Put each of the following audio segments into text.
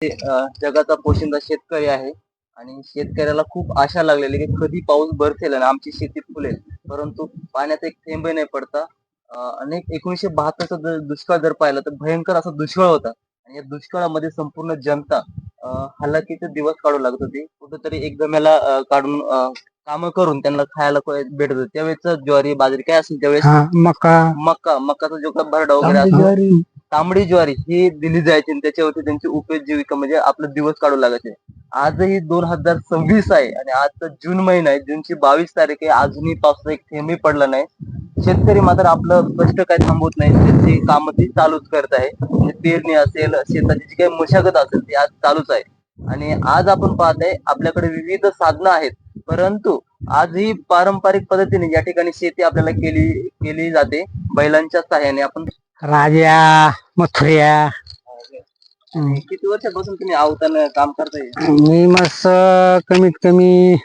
जगाचा पोशिंदा शेतकरी आहे आणि शेतकऱ्याला खूप आशा लागलेली की कधी पाऊस बरसेल आणि आमची शेती फुलेल. परंतु पाण्याचा एक थेंबही नाही पडता. अनेक 1972चा दुष्काळ जर पाहिला तर भयंकर असा दुष्काळ होता आणि या दुष्काळामध्ये संपूर्ण जनता हालाकीचे दिवस काढू लागत होती. कुठेतरी एकदमेला काढून कामं करून त्यांना खायला भेटत होतं. त्यावेळेस ज्वारी, बाजरी काय असेल त्यावेळेस मकाचा जो काही भरडा वगैरे असतो, तांबडी ज्वारी ही दिली जायची आणि त्याच्यावरती त्यांची उपजीविका म्हणजे आपला दिवस काढू लागायचे. आजही 2026 आहे आणि आज तर जून महिना आहे. जूनची 22 तारीख आहे. अजूनही पावसाचा एक थेंबही पडला नाही. शेतकरी मात्र आपलं कष्ट काही थांबवत नाही. त्यांची कामं ती चालूच करत आहे. म्हणजे पेरणी असेल, शेताची जी काही मशागत असेल ती आज चालूच आहे. आणि आज आपण पाहत आपल्याकडे विविध साधनं आहेत. परंतु आजही पारंपरिक पद्धतीने या ठिकाणी शेती आपल्याला केली जाते. बैलांच्या सहाय्याने आपण राजा मथुऱ्या. किती वर्षापासून तुम्ही आवताना काम करताय? मी मस्त कमीत कमी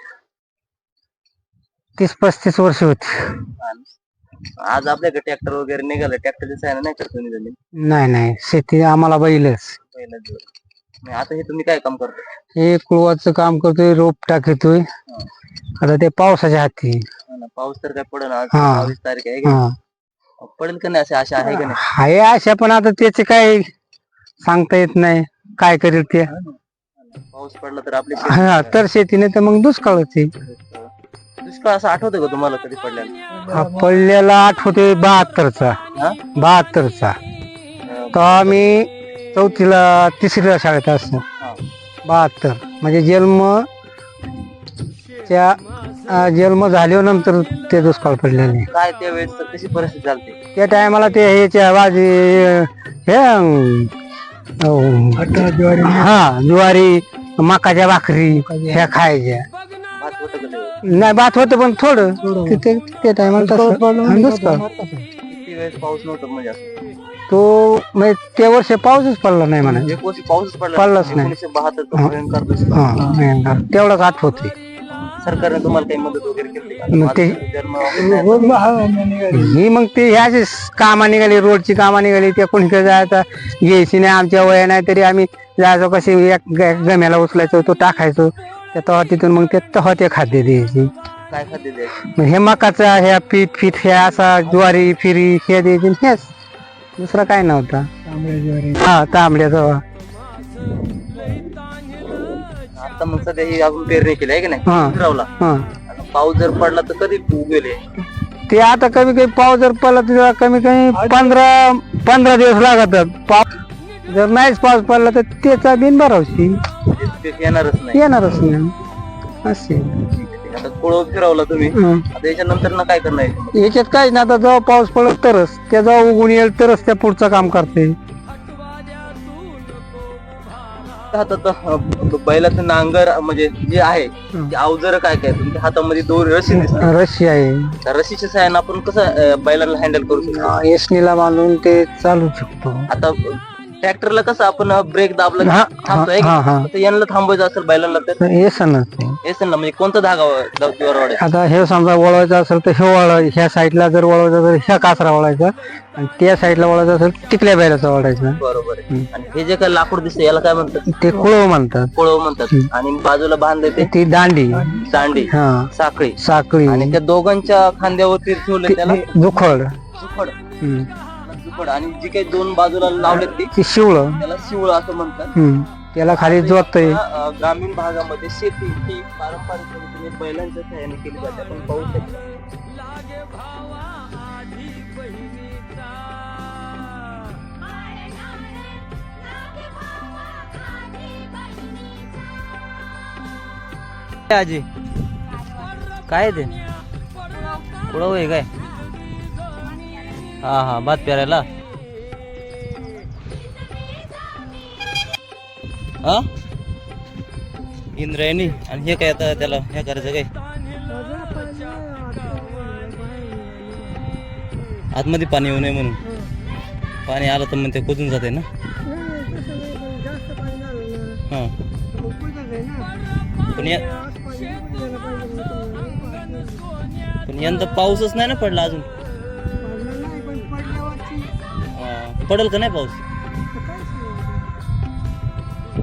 30-35 वर्ष होती. आज आपल्याकडे ट्रॅक्टर वगैरे निघालं, ट्रॅक्टरच्या सहाय्याने नाही करतो तुम्ही? नाही शेती आम्हाला बैलच. आता हे तुम्ही काय काम करता? हे कुळवाचं काम करतोय, रोप टाकतोय. आता ते पावसाच्या हाती. पाऊस तर काय पडेल आज 22 तारीख आहे. पडेल का नाही अशी आशा आहे का नाही? आहे आशा, पण आता त्याचे काय सांगता येत नाही काय करेल ते. पाऊस पडला तर आपली तर शेतीने तर मग दुष्काळच आहे. दुष्काळ असं आठवतं का तुम्हाला कधी पडल्याला? पडलेला आठवते 72चा. 72चा तर आम्ही 4थीला 3रीला शाळेत असतो. 72 म्हणजे जन्म झाल्यानंतर ते दुष्काळ पडलेले. काय त्यावेळेस कशी परिस्थिती चालते? त्या टायमाला ते ह्याच्या भाजी हे ज्वारी, मकाच्या भाकरी ह्या खायच्या. नाही भात होतं पण थोडं. त्या टायमाला दुष्काळ. किती वेळेस पाऊस नव्हता म्हणजे तो म्हणजे त्या वर्षी पाऊसच पडला नाही म्हणा. पाऊसच पडलाच नाही. 1972 भयंकर दुष्काळ. तेवढाच आठवते. सरकारने तुम्हाला काही मदत वगैरे केली का? ही मग ते ह्याची कामा निघाली, रोडची कामा निघाली. त्या कोणीकडे जायचं घ्यायची नाही, आमच्या वया नाही तरी आम्ही जायचो. कशी एक गम्याला उचलायचो, तो टाकायचो त्या तवा. तिथून मग ते तवा ते खाद्य द्यायची. काय खाद्य द्यायचं? हे मकाचा ह्या पीठ हे असा ज्वारी फिरी हे द्यायची. हेच दुसरा काय नव्हता. तांबड्या जवळ. आता मग सध्या ही आपण पेरणी केली आहे की नाही? पाऊस जर पडला तर कधी उगेल ते? आता कमी कमी पाऊस जर पडला तर कमी कमी 15 दिवस लागतात. पाऊस जर नाहीच पाऊस पडला तर त्याचा बिन भरावशी येणारच नाही असे. आता कोळव फिरवला तुम्ही, आता याच्यानंतर ना काय करणार? याच्यात काहीच नाही. आता जेव्हा पाऊस पडला तरच त्या जेव्हा उगून येईल तरच त्या पुढचं काम करते. हातात बैलाचं नांगर म्हणजे जे आहे ते अवजार काय काय तुमच्या हातामध्ये 2 रशी दिसतात. रशी आहे. त्या रशीच्या सहाय्याने आपण कसं बैलाला हँडल करू शकतो? एसनीला बांधून ते चालू शकतो. आता ट्रॅक्टरला कसं आपण ब्रेक दाबला थांबतोय, यांना थांबवायचं असेल बैलांना तर येसन ना म्हणजे कोणता धागा वळवायचा? आता हे समजा वळवायचं असेल तर हे ह्या साईडला जर वळवायचं असेल ह्या कासरा वळायचा आणि त्या साईडला वळवायचं असेल तिकल्या बैलाचा वळायचा. बरोबर आहे. आणि हे जे काही लाकूड दिसतं याला काय म्हणतात? ते कुळव म्हणतात. कोळव म्हणतात. आणि बाजूला बांधले ती दांडी साखळी आणि त्या दोघांच्या खांद्यावरती ठेवले त्याला जुखड. आणि जी काही 2 बाजूला लावलेत ते शिवळ, त्याला शिवळ असं म्हणतात. त्याला खाली जोडतंय. ग्रामीण भागामध्ये शेती ही पारंपरिक पद्धतीने बैलांच्या सहाय्याने केली जाते. आपण पाहू शकतो. आजी काय ते कुळव आहे काय? हा भात पेरायला. इंद्रायणी. आणि हे काय आता त्याला हे करायचं काय? आतमध्ये पाणी येऊ नये म्हणून. पाणी आलं तर मग ते कुजून जाते ना. पण यंदा पाऊसच नाही ना पडला अजून. पडेल का नाही पाऊस?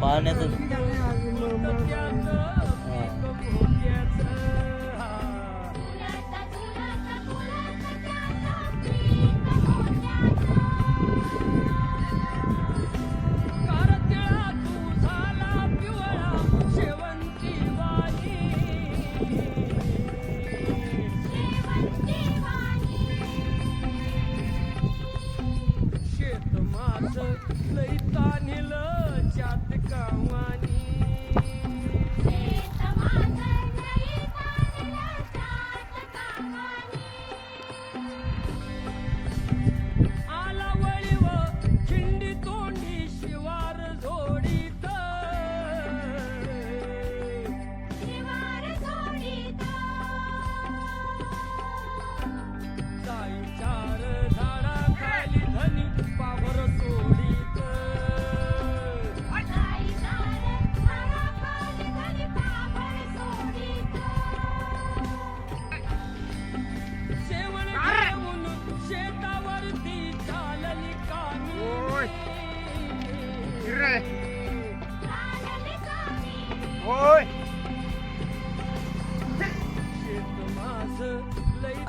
पाण्याचं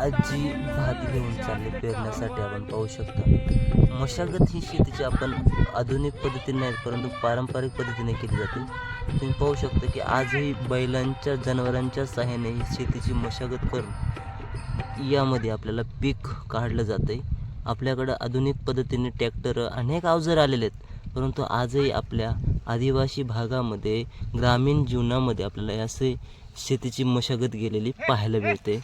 आजी भात घेऊन चालले पेरण्यासाठी. आपण पाहू शकता मशागत ही शेतीची आपण आधुनिक पद्धतीने नाही परंतु पारंपरिक पद्धतीने केली जाते. तुम्ही पाहू शकता की आजही बैलांच्या जनावरांच्या सहाय्याने ही शेतीची मशागत करून यामध्ये आपल्याला पीक काढलं जाते. आपल्याकडं आधुनिक पद्धतीने ट्रॅक्टर अनेक अवजार आलेले आहेत परंतु आजही आपल्या आदिवासी भागामध्ये ग्रामीण जीवनामध्ये आपल्याला असे शेतीची मशागत गेलेली पाहायला मिळते.